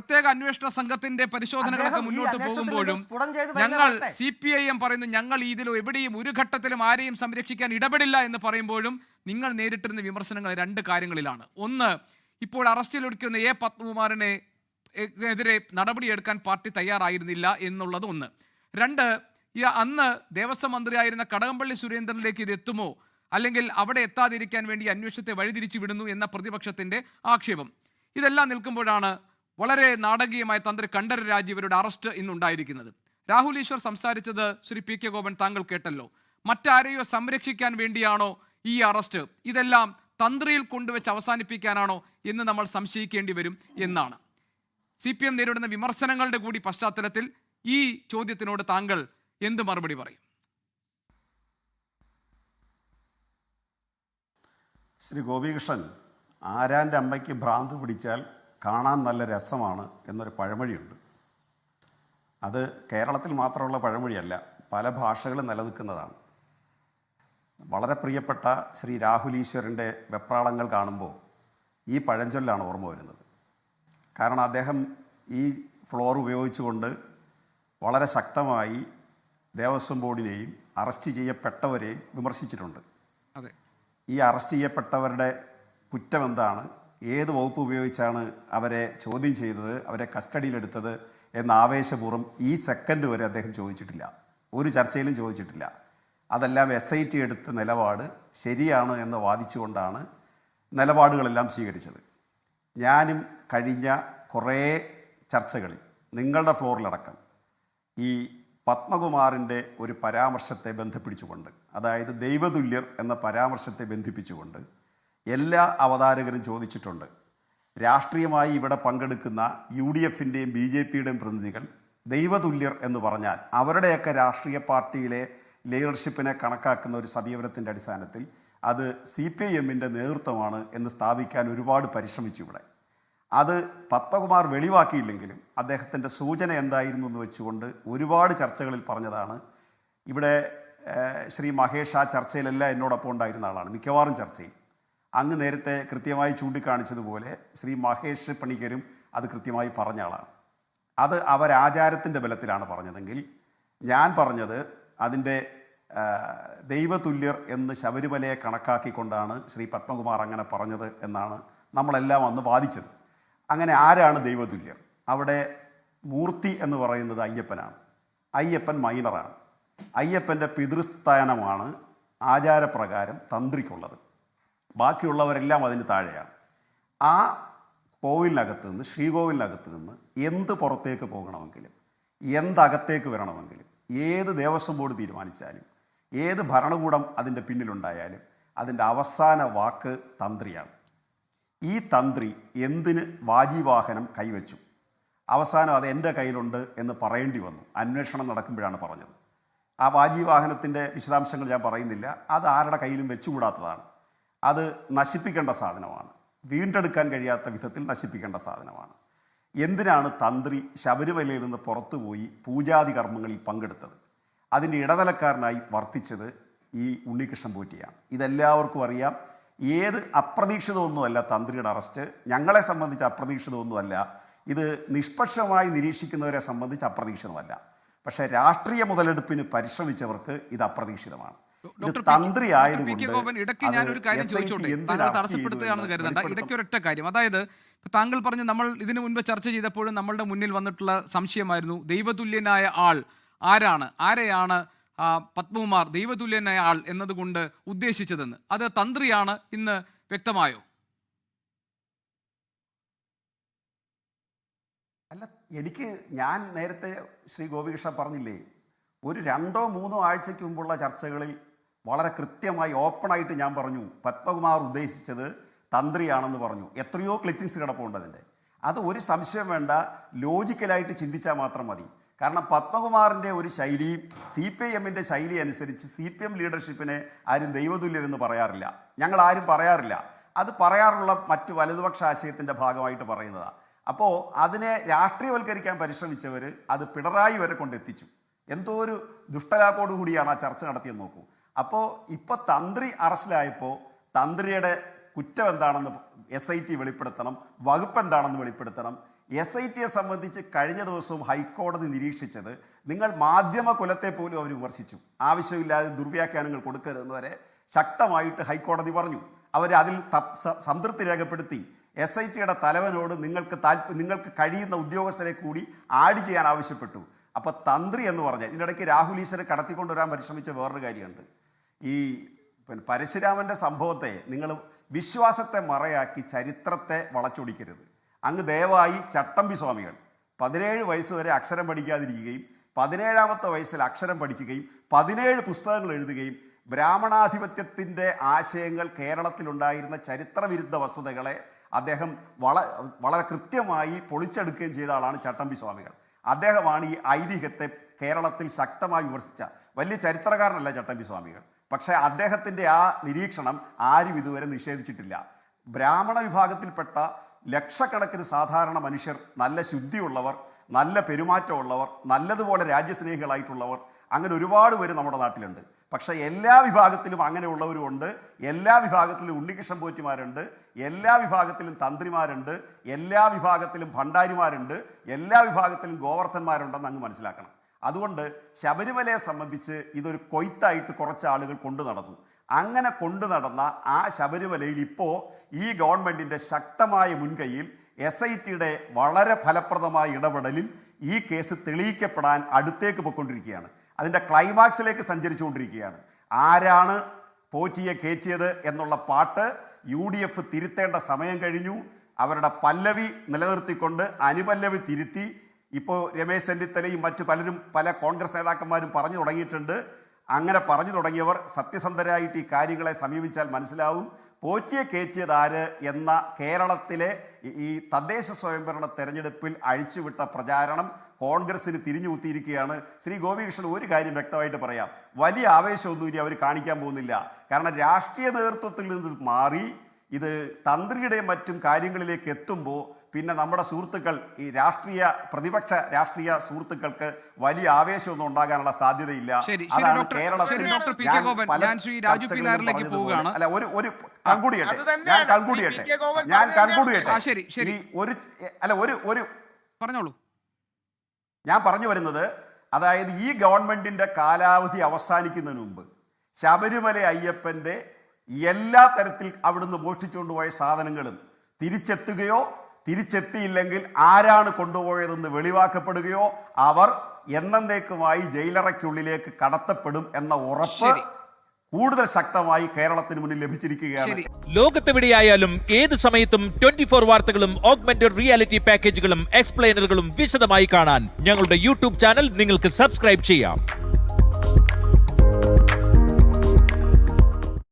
പ്രത്യേക അന്വേഷണ സംഘത്തിന്റെ പരിശോധനകളൊക്കെ മുന്നോട്ട് പോകുമ്പോഴും ഞങ്ങൾ CPIM പറയുന്നു ഞങ്ങൾ ഇതിൽ എവിടെയും ഒരു ഘട്ടത്തിലും ആരെയും സംരക്ഷിക്കാൻ ഇടപെടില്ല എന്ന് പറയുമ്പോഴും നിങ്ങൾ നേരിട്ടിരുന്ന വിമർശനങ്ങൾ രണ്ട് കാര്യങ്ങളിലാണ്. ഒന്ന്, ഇപ്പോൾ അറസ്റ്റിലൊടുക്കുന്ന പത്മകുമാറിനെ എതിരെ നടപടിയെടുക്കാൻ പാർട്ടി തയ്യാറായിരുന്നില്ല എന്നുള്ളത് ഒന്ന്. രണ്ട്, അന്ന് ദേവസ്വം മന്ത്രിയായിരുന്ന കടകംപള്ളി സുരേന്ദ്രനിലേക്ക് ഇത് എത്തുമോ, അല്ലെങ്കിൽ അവിടെ എത്താതിരിക്കാൻ വേണ്ടി അന്വേഷണത്തെ വഴിതിരിച്ചു വിടുന്നു എന്ന പ്രതിപക്ഷത്തിന്റെ ആക്ഷേപം. ഇതെല്ലാം നിൽക്കുമ്പോഴാണ് വളരെ നാടകീയമായ തന്ത്രി കണ്ഠരര് രാജീവരുടെ അറസ്റ്റ് ഇന്നുണ്ടായിരിക്കുന്നത്. രാഹുൽ ഈശ്വർ സംസാരിച്ചത് ശ്രീ PK ഗോപൻ താങ്കൾ കേട്ടല്ലോ. മറ്റാരെയോ സംരക്ഷിക്കാൻ വേണ്ടിയാണോ ഈ അറസ്റ്റ്? ഇതെല്ലാം തന്ത്രിയിൽ കൊണ്ടുവച്ച് അവസാനിപ്പിക്കാനാണോ എന്ന് നമ്മൾ സംശയിക്കേണ്ടി വരും എന്നാണ്. CPM നേരിടുന്ന വിമർശനങ്ങളുടെ കൂടി പശ്ചാത്തലത്തിൽ ഈ ചോദ്യത്തിനോട് താങ്കൾ എന്ത് മറുപടി പറയും? ശ്രീ ഗോപികൃഷ്ണൻ, ആരാൻ്റെ അമ്മയ്ക്ക് ഭ്രാന്ത് പിടിച്ചാൽ കാണാൻ നല്ല രസമാണ് എന്നൊരു പഴമൊഴിയുണ്ട്. അത് കേരളത്തിൽ മാത്രമുള്ള പഴമൊഴിയല്ല, പല ഭാഷകളും നിലനിൽക്കുന്നതാണ്. വളരെ പ്രിയപ്പെട്ട ശ്രീ രാഹുൽ ഈശ്വറിൻ്റെ വെപ്രാളങ്ങൾ കാണുമ്പോൾ ഈ പഴഞ്ചൊല്ലാണ് ഓർമ്മ വരുന്നത്. കാരണം അദ്ദേഹം ഈ ഫ്ലോർ ഉപയോഗിച്ചുകൊണ്ട് വളരെ ശക്തമായി ദേവസ്വം ബോർഡിനെയും അറസ്റ്റ് ചെയ്യപ്പെട്ടവരെയും വിമർശിച്ചിട്ടുണ്ട്. അതെ, ഈ അറസ്റ്റ് ചെയ്യപ്പെട്ടവരുടെ കുറ്റം എന്താണ്, ഏത് വകുപ്പ് ഉപയോഗിച്ചാണ് അവരെ ചോദ്യം ചെയ്തത്, അവരെ കസ്റ്റഡിയിലെടുത്തത് എന്ന ആവേശപൂർവ്വം ഈ സെക്കൻഡ് വരെ അദ്ദേഹം ചോദിച്ചിട്ടില്ല, ഒരു ചർച്ചയിലും ചോദിച്ചിട്ടില്ല. അതെല്ലാം SIT എടുത്ത നിലപാട് ശരിയാണ് എന്ന് വാദിച്ചുകൊണ്ടാണ് നിലപാടുകളെല്ലാം സ്വീകരിച്ചത്. ഞാനും കഴിഞ്ഞ കുറേ ചർച്ചകളിൽ നിങ്ങളുടെ ഫ്ലോറിലടക്കം ഈ പത്മകുമാറിൻ്റെ ഒരു പരാമർശത്തെ ബന്ധിപ്പിച്ചുകൊണ്ട്, അതായത് ദൈവതുല്യർ എന്ന പരാമർശത്തെ ബന്ധിപ്പിച്ചുകൊണ്ട് എല്ലാ അവതാരകരും ചോദിച്ചിട്ടുണ്ട്, രാഷ്ട്രീയമായി ഇവിടെ പങ്കെടുക്കുന്ന UDFൻ്റെയും BJPയുടെയും പ്രതിനിധികൾ ദൈവതുല്യർ എന്ന് പറഞ്ഞാൽ അവരുടെയൊക്കെ രാഷ്ട്രീയ പാർട്ടിയിലെ ലീഡർഷിപ്പിനെ കണക്കാക്കുന്ന ഒരു സമീപനത്തിൻ്റെ അടിസ്ഥാനത്തിൽ അത് CPIMൻ്റെ നേതൃത്വമാണ് എന്ന് സ്ഥാപിക്കാൻ ഒരുപാട് പരിശ്രമിച്ചു ഇവിടെ. അത് പത്മകുമാർ വെളിവാക്കിയില്ലെങ്കിലും അദ്ദേഹത്തിൻ്റെ സൂചന എന്തായിരുന്നു എന്ന് വെച്ചുകൊണ്ട് ഒരുപാട് ചർച്ചകളിൽ പറഞ്ഞതാണ്. ഇവിടെ ശ്രീ മഹേഷ് ആ ചർച്ചയിലെല്ലാം എന്നോടൊപ്പം ഉണ്ടായിരുന്ന ആളാണ്, മിക്കവാറും ചർച്ചയിൽ. അങ്ങ് നേരത്തെ കൃത്യമായി ചൂണ്ടിക്കാണിച്ചതുപോലെ ശ്രീ മഹേഷ് പണിക്കരും അത് കൃത്യമായി പറഞ്ഞ ആളാണ്. അത് അവരാചാരത്തിൻ്റെ ബലത്തിലാണ് പറഞ്ഞതെങ്കിൽ ഞാൻ പറഞ്ഞത് അതിൻ്റെ ദൈവതുല്യർ എന്ന് ശബരിമലയെ കണക്കാക്കിക്കൊണ്ടാണ് ശ്രീ പത്മകുമാർ അങ്ങനെ പറഞ്ഞത് എന്നാണ് നമ്മളെല്ലാം അന്ന് വാദിച്ചത്. അങ്ങനെ ആരാണ് ദൈവതുല്യർ? അവിടെ മൂർത്തി എന്ന് പറയുന്നത് അയ്യപ്പനാണ്. അയ്യപ്പൻ മൈനറാണ്. അയ്യപ്പൻ്റെ പിതൃസ്ഥാനമാണ് ആചാരപ്രകാരം തന്ത്രിക്കുള്ളത്. ബാക്കിയുള്ളവരെല്ലാം അതിന് താഴെയാണ്. ആ കോവിലിനകത്ത് നിന്ന്, ശ്രീകോവിലിനകത്ത് നിന്ന് എന്ത് പുറത്തേക്ക് പോകണമെങ്കിലും, എന്തകത്തേക്ക് വരണമെങ്കിലും, ഏത് ദേവസ്വം ബോർഡ് തീരുമാനിച്ചാലും, ഏത് ഭരണകൂടം അതിൻ്റെ പിന്നിലുണ്ടായാലും അതിൻ്റെ അവസാന വാക്ക് തന്ത്രിയാണ്. ഈ തന്ത്രി എന്തിന് വാജിവാഹനം കൈവച്ചു? അവസാനം അത് എൻ്റെ കയ്യിലുണ്ട് എന്ന് പറയേണ്ടി വന്നു. അന്വേഷണം നടക്കുമ്പോഴാണ് പറഞ്ഞത്. ആ വാജിവാഹനത്തിൻ്റെ വിശദാംശങ്ങൾ ഞാൻ പറയുന്നില്ല. അത് ആരുടെ കയ്യിലും വെച്ചുകൂടാത്തതാണ്. അത് നശിപ്പിക്കേണ്ട സാധനമാണ്, വീണ്ടെടുക്കാൻ കഴിയാത്ത വിധത്തിൽ നശിപ്പിക്കേണ്ട സാധനമാണ്. എന്തിനാണ് തന്ത്രി ശബരിമലയിൽ നിന്ന് പുറത്തുപോയി പൂജാതി കർമ്മങ്ങളിൽ പങ്കെടുത്തത്? അതിൻ്റെ ഇടനിലക്കാരനായി വർത്തിച്ചത് ഈ ഉണ്ണികൃഷ്ണൻ പോറ്റിയാണ്. ഇതെല്ലാവർക്കും അറിയാം. ഏത് അപ്രതീക്ഷിതമൊന്നുമല്ല തന്ത്രിയുടെ അറസ്റ്റ്. ഞങ്ങളെ സംബന്ധിച്ച് അപ്രതീക്ഷിതമൊന്നുമല്ല. ഇത് നിഷ്പക്ഷമായി നിരീക്ഷിക്കുന്നവരെ സംബന്ധിച്ച് അപ്രതീക്ഷിതമല്ല. പക്ഷേ രാഷ്ട്രീയ മുതലെടുപ്പിന് പരിശ്രമിച്ചവർക്ക് ഇത് അപ്രതീക്ഷിതമാണ്. തന്ത്രി ആയതുകൊണ്ട് ഇടയ്ക്ക് ഞാനൊരു കാര്യം ചോദിച്ചോട്ടെ, താങ്കൾ തടസ്സപ്പെടുത്തുകയാണെന്ന് കരുതണ്ട. ഇടയ്ക്ക് ഒരൊറ്റ കാര്യം, അതായത് താങ്കൾ പറഞ്ഞു, നമ്മൾ ഇതിനു മുൻപ് ചർച്ച ചെയ്തപ്പോഴും നമ്മളുടെ മുന്നിൽ വന്നിട്ടുള്ള സംശയമായിരുന്നു ദൈവതുല്യനായ ആൾ ആരാണ്, ആരെയാണ് പത്മകുമാർ ദൈവതുല്യനായ ആൾ എന്നതുകൊണ്ട് ഉദ്ദേശിച്ചതെന്ന്. അത് തന്ത്രിയാണ് ഇന്ന് വ്യക്തമായോ? അല്ല, ഞാൻ നേരത്തെ ശ്രീ ഗോപികൃഷ്ണൻ പറഞ്ഞില്ലേ, ഒരു 2-3 ആഴ്ചയ്ക്ക് മുമ്പുള്ള ചർച്ചകളിൽ വളരെ കൃത്യമായി ഓപ്പണായിട്ട് ഞാൻ പറഞ്ഞു പത്മകുമാർ ഉദ്ദേശിച്ചത് തന്ത്രിയാണെന്ന് പറഞ്ഞു. എത്രയോ ക്ലിപ്പിങ്സ് കിടപ്പുണ്ട് അതിൻ്റെ. അത് ഒരു സംശയം വേണ്ട, ലോജിക്കലായിട്ട് ചിന്തിച്ചാൽ മാത്രം മതി. കാരണം പത്മകുമാറിൻ്റെ ഒരു ശൈലിയും CPIMൻ്റെ ശൈലി അനുസരിച്ച് CPM ലീഡർഷിപ്പിനെ ആരും ദൈവതുല്യരെന്ന് പറയാറില്ല. ഞങ്ങൾ ആരും പറയാറില്ല. അത് പറയാറുള്ള മറ്റു വലതുപക്ഷ ആശയത്തിൻ്റെ ഭാഗമായിട്ട് പറയുന്നതാണ്. അപ്പോൾ അതിനെ രാഷ്ട്രീയവൽക്കരിക്കാൻ പരിശ്രമിച്ചവർ അത് പിണറായി വരെ കൊണ്ടെത്തിച്ചു. എന്തോ ഒരു ദുഷ്ടലാക്കോടു കൂടിയാണ് ആ ചർച്ച നടത്തിയെന്ന് നോക്കൂ. അപ്പോൾ ഇപ്പോൾ തന്ത്രി അറസ്റ്റിലായപ്പോൾ തന്ത്രിയുടെ കുറ്റം എന്താണെന്ന് SIT വെളിപ്പെടുത്തണം, വകുപ്പ് എന്താണെന്ന് വെളിപ്പെടുത്തണം, SITയെ സംബന്ധിച്ച് കഴിഞ്ഞ ദിവസവും ഹൈക്കോടതി നിരീക്ഷിച്ചത് നിങ്ങൾ മാധ്യമ കുലത്തെ പോലും അവർ വിമർശിച്ചു. ആവശ്യമില്ലാതെ ദുർവ്യാഖ്യാനങ്ങൾ കൊടുക്കരുതെന്ന് വരെ ശക്തമായിട്ട് ഹൈക്കോടതി പറഞ്ഞു. അവർ അതിൽ സംതൃപ്തി രേഖപ്പെടുത്തി. SITയുടെ തലവനോട് നിങ്ങൾക്ക് കഴിയുന്ന ഉദ്യോഗസ്ഥരെ കൂടി ആഡ് ചെയ്യാൻ ആവശ്യപ്പെട്ടു. അപ്പോൾ തന്ത്രി എന്ന് പറഞ്ഞാൽ ഇതിനിടയ്ക്ക് രാഹുൽ ഈശ്വരെ കടത്തിക്കൊണ്ടുവരാൻ പരിശ്രമിച്ച വേറൊരു കാര്യമുണ്ട്. ഈ പരശുരാമൻ്റെ സംഭവത്തെ നിങ്ങൾ വിശ്വാസത്തെ മറയാക്കി ചരിത്രത്തെ വളച്ചൊടിക്കരുത്. അങ്ങ് ദയവായി ചട്ടമ്പി സ്വാമികൾ 17 വയസ്സ് വരെ അക്ഷരം പഠിക്കാതിരിക്കുകയും 17ാമത്തെ വയസ്സിൽ അക്ഷരം പഠിക്കുകയും 17 പുസ്തകങ്ങൾ എഴുതുകയും ബ്രാഹ്മണാധിപത്യത്തിൻ്റെ ആശയങ്ങൾ കേരളത്തിലുണ്ടായിരുന്ന ചരിത്രവിരുദ്ധ വസ്തുതകളെ അദ്ദേഹം വളരെ കൃത്യമായി പൊളിച്ചെടുക്കുകയും ചെയ്ത ആളാണ് ചട്ടമ്പി സ്വാമികൾ. അദ്ദേഹമാണ് ഈ ഐതിഹ്യത്തെ കേരളത്തിൽ ശക്തമായി വിമർശിച്ച വലിയ ചരിത്രകാരനല്ല ചട്ടമ്പി സ്വാമികൾ. പക്ഷേ അദ്ദേഹത്തിൻ്റെ ആ നിരീക്ഷണം ആരും ഇതുവരെ നിഷേധിച്ചിട്ടില്ല. ബ്രാഹ്മണ വിഭാഗത്തിൽപ്പെട്ട ലക്ഷക്കണക്കിന് സാധാരണ മനുഷ്യർ, നല്ല ശുദ്ധിയുള്ളവർ, നല്ല പെരുമാറ്റമുള്ളവർ, നല്ലതുപോലെ രാജ്യസ്നേഹികളായിട്ടുള്ളവർ, അങ്ങനെ ഒരുപാട് പേര് നമ്മുടെ നാട്ടിലുണ്ട്. പക്ഷേ എല്ലാ വിഭാഗത്തിലും അങ്ങനെയുള്ളവരുമുണ്ട്. എല്ലാ വിഭാഗത്തിലും ഉണ്ണികൃഷ്ണൻ പോറ്റിമാരുണ്ട്, എല്ലാ വിഭാഗത്തിലും തന്ത്രിമാരുണ്ട്, എല്ലാ വിഭാഗത്തിലും ഭണ്ഡാരിമാരുണ്ട്, എല്ലാ വിഭാഗത്തിലും ഗോവർദ്ധന്മാരുണ്ടെന്ന് അങ്ങ് മനസ്സിലാക്കണം. അതുകൊണ്ട് ശബരിമലയെ സംബന്ധിച്ച് ഇതൊരു കൊയ്ത്തായിട്ട് കുറച്ച് ആളുകൾ കൊണ്ടു നടന്നു. അങ്ങനെ കൊണ്ടു നടന്ന ആ ശബരിമലയിൽ ഇപ്പോൾ ഈ ഗവൺമെൻറ്റിൻ്റെ ശക്തമായ മുൻകൈയിൽ SITയുടെ വളരെ ഫലപ്രദമായ ഇടപെടലിൽ ഈ കേസ് തെളിയിക്കപ്പെടാൻ അടുത്തേക്ക് പോയിക്കൊണ്ടിരിക്കുകയാണ്. അതിൻ്റെ ക്ലൈമാക്സിലേക്ക് സഞ്ചരിച്ചുകൊണ്ടിരിക്കുകയാണ്. ആരാണ് പോറ്റിയെ കയറ്റിയത് എന്നുള്ള പാട്ട് UDF തിരുത്തേണ്ട സമയം കഴിഞ്ഞു. അവരുടെ പല്ലവി നിലനിർത്തിക്കൊണ്ട് അനുപല്ലവി തിരുത്തി. ഇപ്പോൾ രമേശ് ചെന്നിത്തലയും മറ്റു പല കോൺഗ്രസ് നേതാക്കന്മാരും പറഞ്ഞു തുടങ്ങിയിട്ടുണ്ട്. അങ്ങനെ പറഞ്ഞു തുടങ്ങിയവർ സത്യസന്ധരായിട്ട് ഈ കാര്യങ്ങളെ സമീപിച്ചാൽ മനസ്സിലാവും. പോറ്റിയെ കയറ്റിയത് ആര് എന്ന കേരളത്തിലെ ഈ തദ്ദേശ സ്വയംഭരണ തെരഞ്ഞെടുപ്പിൽ അഴിച്ചുവിട്ട പ്രചാരണം കോൺഗ്രസിന് തിരിഞ്ഞു കുത്തിയിരിക്കുകയാണ്. ശ്രീ ഗോപികൃഷ്ണൻ ഒരു കാര്യം വ്യക്തമായിട്ട് പറയാം, വലിയ ആവേശമൊന്നും ഇനി അവർ കാണിക്കാൻ പോകുന്നില്ല. കാരണം രാഷ്ട്രീയ നേതൃത്വത്തിൽ നിന്ന് മാറി ഇത് തന്ത്രിയുടെയും മറ്റും കാര്യങ്ങളിലേക്ക് എത്തുമ്പോൾ പിന്നെ നമ്മുടെ സുഹൃത്തുക്കൾ, ഈ പ്രതിപക്ഷ രാഷ്ട്രീയ സുഹൃത്തുക്കൾക്ക് വലിയ ആവേശമൊന്നും ഉണ്ടാകാനുള്ള സാധ്യതയില്ല. അതാണ് കേരളത്തിൽ ഞാൻ പറഞ്ഞു വരുന്നത്, അതായത് ഈ ഗവൺമെന്റിന്റെ കാലാവധി അവസാനിക്കുന്നതിന് മുമ്പ് ശബരിമല അയ്യപ്പന്റെ എല്ലാ തരത്തിൽ അവിടുന്ന് മോഷ്ടിച്ചുകൊണ്ടുപോയ സാധനങ്ങളും തിരിച്ചെത്തുകയോ തിരിച്ചെത്തിയില്ലെങ്കിൽ ആരാണ് കൊണ്ടുപോയതെന്ന് വെളിവാക്കപ്പെടുകയോ അവർ എന്നേക്കുമായി ജയിലറയ്ക്കുള്ളിലേക്ക് കടത്തപ്പെടും എന്ന ഉറപ്പ് കൂടുതൽ ശക്തമായി കേരളത്തിന് മുന്നിൽ ലഭിച്ചിരിക്കുകയാണ്. ലോകത്തെവിടെയായാലും ഏത് സമയത്തും 24 വാർത്തകളും ഓഗ്മെന്റഡ് റിയാലിറ്റി പാക്കേജുകളും എക്സ്പ്ലെയിനറുകളും വിശദമായി കാണാൻ ഞങ്ങളുടെ YouTube ചാനൽ നിങ്ങൾക്ക് സബ്സ്ക്രൈബ് ചെയ്യാം.